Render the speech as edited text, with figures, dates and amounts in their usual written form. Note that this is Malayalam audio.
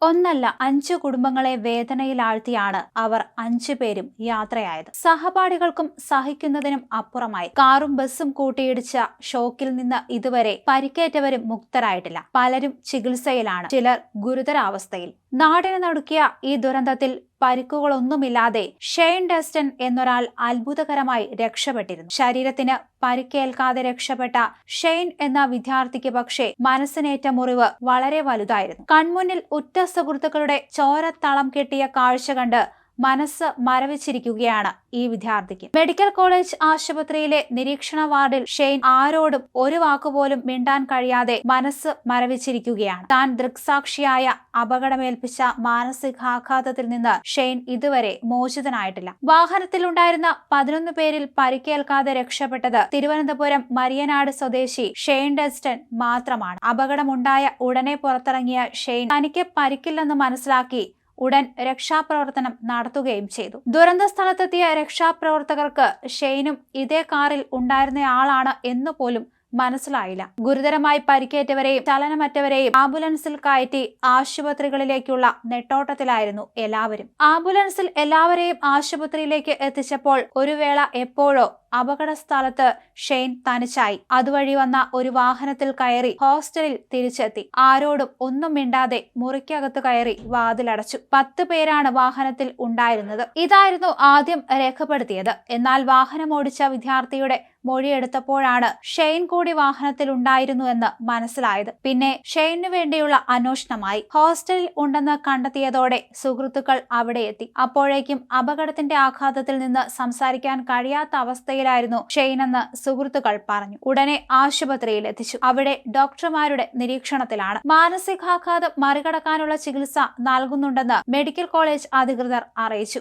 ഒന്നല്ല 5 കുടുംബങ്ങളെ വേദനയിലാഴ്ത്തിയാണ് അവർ 5 പേരും യാത്രയായത്. സഹപാഠികൾക്കും സഹിക്കുന്നതിനും അപ്പുറമായി കാറും ബസ്സും കൂട്ടിയിടിച്ച ഷോക്കിൽ നിന്ന് ഇതുവരെ പരിക്കേറ്റവരും മുക്തരായിട്ടില്ല. പലരും ചികിത്സയിലാണ്, ചിലർ ഗുരുതരാവസ്ഥയിൽ. നാടിനെ നടുക്കിയ ഈ ദുരന്തത്തിൽ പരിക്കുകളൊന്നുമില്ലാതെ ഷെയ്ൻ ഡസ്റ്റൺ എന്നൊരാൾ അത്ഭുതകരമായി രക്ഷപ്പെട്ടിരുന്നു. ശരീരത്തിന് പരിക്കേൽക്കാതെ രക്ഷപ്പെട്ട ഷെയ്ൻ എന്ന വിദ്യാർത്ഥിക്ക് പക്ഷേ മനസ്സിനേറ്റ മുറിവ് വളരെ വലുതായിരുന്നു. കൺമുന്നിൽ ഉറ്റ സുഹൃത്തുക്കളുടെ ചോരത്തളം കെട്ടിയ കാഴ്ച കണ്ട് മനസ്സ് മരവിച്ചിരിക്കുകയാണ് ഈ വിദ്യാർത്ഥിക്ക്. മെഡിക്കൽ കോളേജ് ആശുപത്രിയിലെ നിരീക്ഷണ വാർഡിൽ ഷെയ്ൻ ആരോടും ഒരു വാക്കുപോലും മിണ്ടാൻ കഴിയാതെ മനസ്സ് മരവിച്ചിരിക്കുകയാണ്. താൻ ദൃക്സാക്ഷിയായ അപകടമേൽപ്പിച്ച മാനസികാഘാതത്തിൽ നിന്ന് ഷെയ്ൻ ഇതുവരെ മോചിതനായിട്ടില്ല. വാഹനത്തിലുണ്ടായിരുന്ന 11 പേരിൽ പരിക്കേൽക്കാതെ രക്ഷപ്പെട്ടത് തിരുവനന്തപുരം മരിയനാട് സ്വദേശി ഷെയ്ൻ ഡസ്റ്റൺ മാത്രമാണ്. അപകടമുണ്ടായ ഉടനെ പുറത്തിറങ്ങിയ ഷെയ്ൻ തനിക്ക് പരിക്കില്ലെന്ന് മനസ്സിലാക്കി ഉടൻ രക്ഷാപ്രവർത്തനം നടത്തുകയും ചെയ്തു. ദുരന്ത സ്ഥലത്തെത്തിയ രക്ഷാപ്രവർത്തകർക്ക് ഷെയ്നും ഇതേ കാറിൽ ഉണ്ടായിരുന്നയാളാണ് എന്ന് പോലും മനസ്സിലായില്ല. ഗുരുതരമായി പരിക്കേറ്റവരെയും ചലനമറ്റവരെയും ആംബുലൻസിൽ കയറ്റി ആശുപത്രികളിലേക്കുള്ള നെട്ടോട്ടത്തിലായിരുന്നു എല്ലാവരും. ആംബുലൻസിൽ എല്ലാവരെയും ആശുപത്രിയിലേക്ക് എത്തിച്ചപ്പോൾ ഒരു വേള എപ്പോഴോ അപകട സ്ഥലത്ത് ഷെയ്ൻ തനിച്ചായി. അതുവഴി വന്ന ഒരു വാഹനത്തിൽ കയറി ഹോസ്റ്റലിൽ തിരിച്ചെത്തി. ആരോടും ഒന്നും മിണ്ടാതെ മുറിക്കകത്ത് കയറി വാതിലടച്ചു. 10 പേരാണ് വാഹനത്തിൽ ഉണ്ടായിരുന്നത്. ഇതായിരുന്നു ആദ്യം രേഖപ്പെടുത്തിയത്. എന്നാൽ വാഹനമോടിച്ച വിദ്യാർത്ഥിയുടെ മൊഴിയെടുത്തപ്പോഴാണ് ഷെയ്ൻ കൂടി വാഹനത്തിൽ ഉണ്ടായിരുന്നുവെന്ന് മനസ്സിലായത്. പിന്നെ ഷെയ്നു വേണ്ടിയുള്ള അന്വേഷണമായി. ഹോസ്റ്റലിൽ ഉണ്ടെന്ന് കണ്ടെത്തിയതോടെ സുഹൃത്തുക്കൾ അവിടെ എത്തി. അപ്പോഴേക്കും അപകടത്തിന്റെ ആഘാതത്തിൽ നിന്ന് സംസാരിക്കാൻ കഴിയാത്ത അവസ്ഥയിലായിരുന്നു ഷെയ്ൻ എന്ന് സുഹൃത്തുക്കൾ പറഞ്ഞു. ഉടനെ ആശുപത്രിയിൽ എത്തിച്ചു. അവിടെ ഡോക്ടർമാരുടെ നിരീക്ഷണത്തിലാണ്. മാനസികാഘാതം മറികടക്കാനുള്ള ചികിത്സ നൽകുന്നുണ്ടെന്ന് മെഡിക്കൽ കോളേജ് അധികൃതർ അറിയിച്ചു.